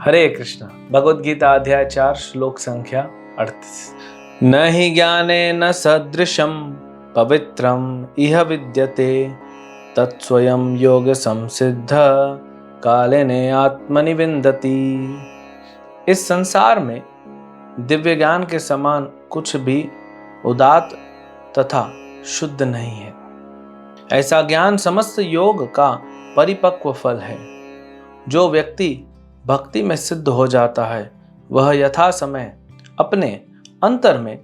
हरे कृष्ण। भगवद गीता अध्याय 4 श्लोक संख्या 38। न हि ज्ञाने न सदृशम पवित्रम इह विद्यते तत्स्वयं योग संसिद्ध कालेने आत्मनि विन्दति। इस संसार में दिव्य ज्ञान के समान कुछ भी उदात्त तथा शुद्ध नहीं है। ऐसा ज्ञान समस्त योग का परिपक्व फल है। जो व्यक्ति भक्ति में सिद्ध हो जाता है वह यथा समय अपने अंतर में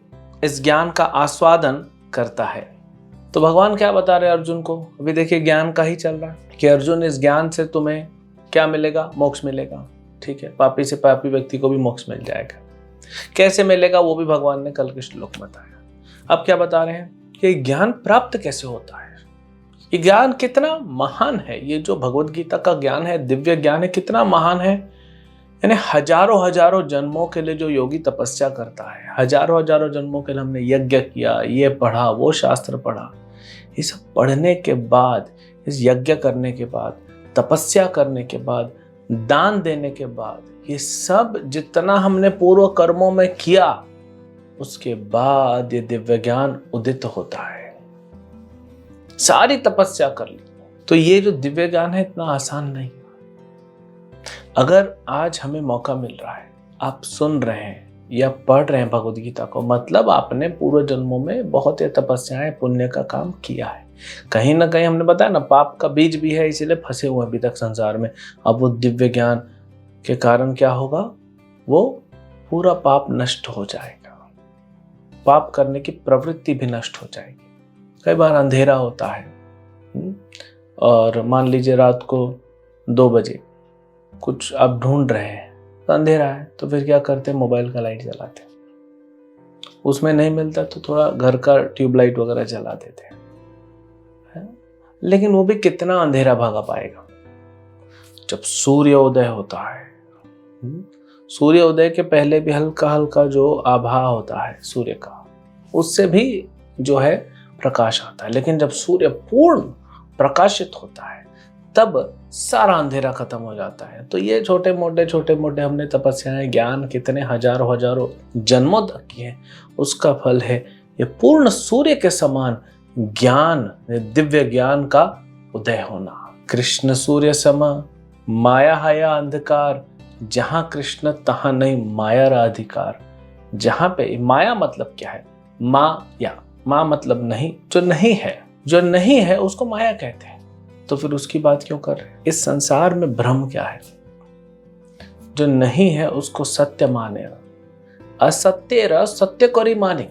इस ज्ञान का आस्वादन करता है। तो भगवान क्या बता रहे हैं अर्जुन को? अभी देखिए ज्ञान का ही चल रहा है कि अर्जुन इस ज्ञान से तुम्हें क्या मिलेगा? मोक्ष मिलेगा। ठीक है, पापी से पापी व्यक्ति को भी मोक्ष मिल जाएगा। कैसे मिलेगा वो भी भगवान ने कल के श्लोक में बताया। अब क्या बता रहे हैं कि ज्ञान प्राप्त कैसे होता है, ये ज्ञान कितना महान है। ये जो भगवद गीता का ज्ञान है, दिव्य ज्ञान है, कितना महान है। यानी हजारों हजारों जन्मों के लिए जो योगी तपस्या करता है, हजारों हजारों जन्मों के लिए हमने यज्ञ किया, ये पढ़ा, वो शास्त्र पढ़ा, ये सब पढ़ने के बाद, इस यज्ञ करने के बाद, तपस्या करने के बाद, दान देने के बाद, ये सब जितना हमने पूर्व कर्मों में किया, उसके बाद ये दिव्य ज्ञान उदित होता है। सारी तपस्या कर ली तो ये जो दिव्य ज्ञान है इतना आसान नहीं। अगर आज हमें मौका मिल रहा है, आप सुन रहे हैं या पढ़ रहे हैं भगवद गीता को, मतलब आपने पूर्व जन्मों में बहुत ही तपस्याएं, पुण्य का काम किया है। कहीं ना कहीं हमने बताया ना, पाप का बीज भी है, इसीलिए फंसे हुए अभी तक संसार में। अब वो दिव्य ज्ञान के कारण क्या होगा? वो पूरा पाप नष्ट हो जाएगा, पाप करने की प्रवृत्ति भी नष्ट हो जाएगी। कई बार अंधेरा होता है और मान लीजिए रात को 2 बजे कुछ आप ढूंढ रहे हैं, तो अंधेरा है, तो फिर क्या करते हैं? मोबाइल का लाइट जलाते हैं। उसमें नहीं मिलता तो थोड़ा घर का ट्यूबलाइट वगैरह जला देते हैं। लेकिन वो भी कितना अंधेरा भागा पाएगा? जब सूर्योदय होता है, सूर्योदय के पहले भी हल्का हल्का जो आभा होता है सूर्य का, उससे भी जो है प्रकाश आता है। लेकिन जब सूर्य पूर्ण प्रकाशित होता है तब सारा अंधेरा खत्म हो जाता है। तो ये छोटे मोटे हमने तपस्याएं, ज्ञान कितने हजारों हजारों जन्मों तक किए, उसका फल है ये पूर्ण सूर्य के समान ज्ञान, दिव्य ज्ञान का उदय होना। कृष्ण सूर्य सम माया हया अंधकार, जहां कृष्ण तहां नहीं माया रा अधिकार। जहां पे माया मतलब क्या है? माँ मतलब नहीं, जो नहीं है, जो नहीं है उसको माया कहते हैं। तो फिर उसकी बात क्यों कर रहे हैं? इस संसार में भ्रम क्या है? जो नहीं है उसको सत्य माने, असत्य र सत्य को माने,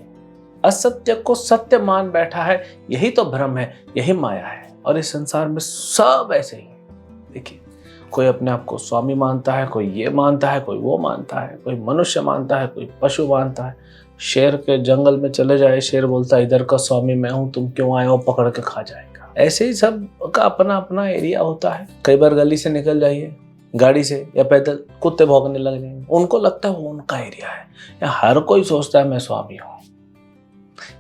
असत्य को सत्य मान बैठा है, यही तो भ्रम है, यही माया है। और इस संसार में सब ऐसे ही। देखिए, कोई अपने आप को स्वामी मानता है, कोई ये मानता है, कोई वो मानता है, कोई मनुष्य मानता है, कोई पशु मानता है। शेर के जंगल में चले जाए, शेर बोलता है इधर का स्वामी मैं हूं, तुम क्यों आए हो, पकड़ के खा जाएगा। ऐसे ही सब का अपना अपना एरिया होता है। कई बार गली से निकल जाइए गाड़ी से या पैदल, कुत्ते भौंकने लग जाएंगे, उनको लगता है वो उनका एरिया है। या हर कोई सोचता है मैं स्वामी हूँ।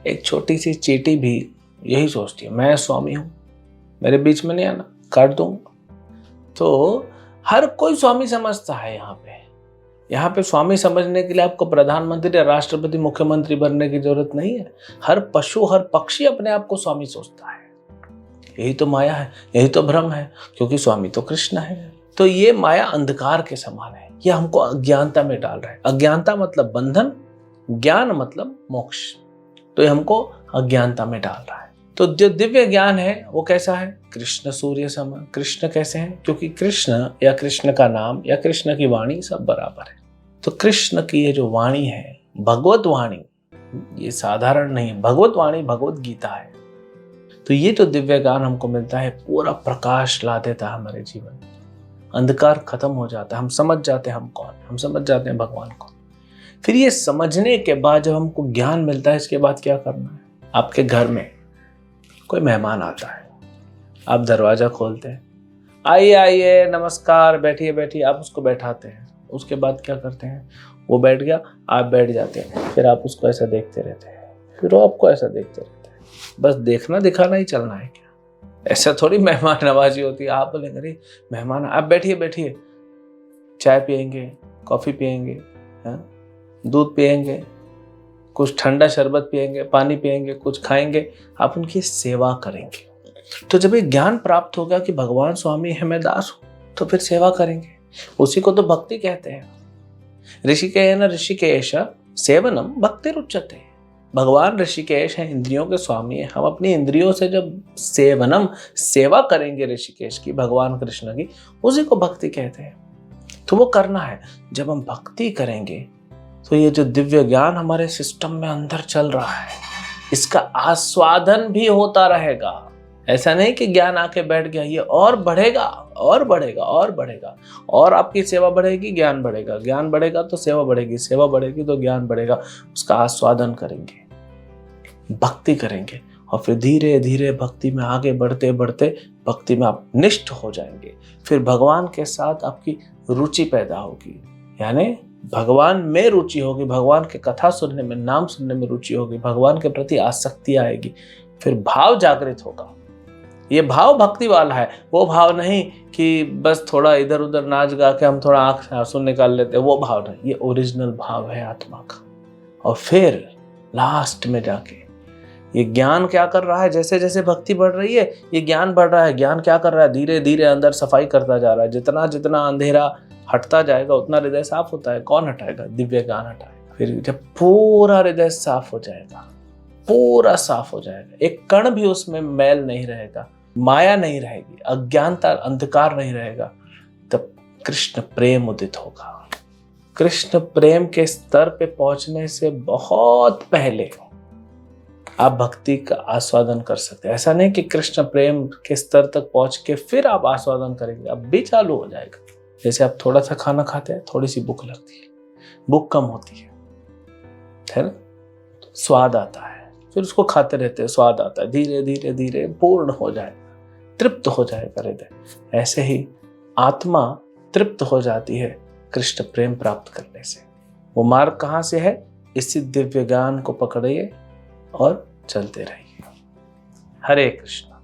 एक छोटी सी चींटी भी यही सोचती है, मैं स्वामी हूँ, मेरे बीच में नहीं आना, काट दूंगा। तो हर कोई स्वामी समझता है। यहाँ पे स्वामी समझने के लिए आपको प्रधानमंत्री या राष्ट्रपति, मुख्यमंत्री बनने की जरूरत नहीं है। हर पशु, हर पक्षी अपने आप को स्वामी सोचता है। यही तो माया है, यही तो भ्रम है, क्योंकि स्वामी तो कृष्ण है। तो ये माया अंधकार के समान है, ये हमको अज्ञानता में डाल रहा है। अज्ञानता मतलब बंधन, ज्ञान मतलब मोक्ष। तो ये हमको अज्ञानता में डाल रहा है। तो जो दिव्य ज्ञान है वो कैसा है? कृष्ण सूर्य सम। कृष्ण कैसे हैं? क्योंकि कृष्ण या कृष्ण का नाम या कृष्ण की वाणी सब बराबर है। तो कृष्ण की ये जो वाणी है, भगवत वाणी, ये साधारण नहीं है। भगवत वाणी भगवत गीता है। तो ये जो दिव्य ज्ञान हमको मिलता है, पूरा प्रकाश ला देता है हमारे जीवन में। अंधकार खत्म हो जाता है, हम समझ जाते हैं हम कौन, हम समझ जाते हैं भगवान को। फिर ये समझने के बाद जब हमको ज्ञान मिलता है, इसके बाद क्या करना है? आपके घर में कोई मेहमान आता है, आप दरवाजा खोलते हैं, आइए आइए, नमस्कार, बैठिए बैठिए, आप उसको बैठाते हैं। उसके बाद क्या करते हैं? वो बैठ गया, आप बैठ जाते हैं, फिर आप उसको ऐसा देखते रहते हैं, फिर वो आपको ऐसा देखते रहते हैं। बस देखना दिखाना ही चलना है क्या? ऐसा थोड़ी मेहमान नवाजी होती है। आप बोलेंगे अरे मेहमान, आप बैठिए बैठिए, चाय पिएंगे, कॉफ़ी पिएंगे, दूध पिएंगे, कुछ ठंडा शरबत पिएंगे, पानी पिएंगे, कुछ खाएंगे, आप उनकी सेवा करेंगे। तो जब ये ज्ञान प्राप्त होगा कि भगवान स्वामी है, मैं दास हूँ, तो फिर सेवा करेंगे। उसी को तो भक्ति कहते हैं। ऋषिकेन ऋषिकेश सेवनम भक्ति रुच्यते। भगवान ऋषिकेश है, इंद्रियों के स्वामी है। हम अपनी इंद्रियों से जब सेवा करेंगे ऋषिकेश की, भगवान कृष्ण की, उसी को भक्ति कहते हैं। तो वो करना है। जब हम भक्ति करेंगे तो ये जो दिव्य ज्ञान हमारे सिस्टम में अंदर चल रहा है, इसका आस्वादन भी होता रहेगा। ऐसा नहीं कि ज्ञान आके बैठ गया, ये और बढ़ेगा और बढ़ेगा और बढ़ेगा, और आपकी सेवा बढ़ेगी, ज्ञान बढ़ेगा, ज्ञान बढ़ेगा तो सेवा बढ़ेगी, सेवा बढ़ेगी तो ज्ञान बढ़ेगा। उसका आस्वादन करेंगे, भक्ति करेंगे, और फिर धीरे धीरे भक्ति में आगे बढ़ते बढ़ते भक्ति में आप निष्ठ हो जाएंगे। फिर भगवान के साथ आपकी रुचि पैदा होगी, यानी भगवान में रुचि होगी, भगवान के कथा सुनने में, नाम सुनने में रुचि होगी, भगवान के प्रति आसक्ति आएगी, फिर भाव जागृत होगा। ये भाव भक्ति वाला है, वो भाव नहीं कि बस थोड़ा इधर उधर नाच गा के हम थोड़ा आंख से आंसू निकाल लेते हैं, वो भाव नहीं। ये ओरिजिनल भाव है आत्मा का। और फिर लास्ट में जाके ये ज्ञान क्या कर रहा है, जैसे जैसे भक्ति बढ़ रही है ये ज्ञान बढ़ रहा है। ज्ञान क्या कर रहा है, धीरे धीरे अंदर सफाई करता जा रहा है। जितना जितना अंधेरा हटता जाएगा उतना हृदय साफ होता है। कौन हटाएगा? दिव्य ज्ञान हटाएगा। फिर जब पूरा हृदय साफ हो जाएगा, पूरा साफ हो जाएगा, एक कण भी उसमें मैल नहीं रहेगा, माया नहीं रहेगी, अज्ञानता अंधकार नहीं रहेगा, तब कृष्ण प्रेम उदित होगा। कृष्ण प्रेम के स्तर पे पहुंचने से बहुत पहले आप भक्ति का आस्वादन कर सकते हैं। ऐसा नहीं कि कृष्ण प्रेम के स्तर तक पहुंच के फिर आप आस्वादन करेंगे, अब भी चालू हो जाएगा। जैसे आप थोड़ा सा खाना खाते हैं, थोड़ी सी भूख लगती है, भूख कम होती है ना, स्वाद आता है, फिर उसको खाते रहते हैं, स्वाद आता है, धीरे धीरे धीरे पूर्ण हो जाएगा, तृप्त हो जाएगा हृदय। ऐसे ही आत्मा तृप्त हो जाती है कृष्ण प्रेम प्राप्त करने से। वो मार्ग कहाँ से है? इसी दिव्य ज्ञान को पकड़िए और चलते रहिए। हरे कृष्ण।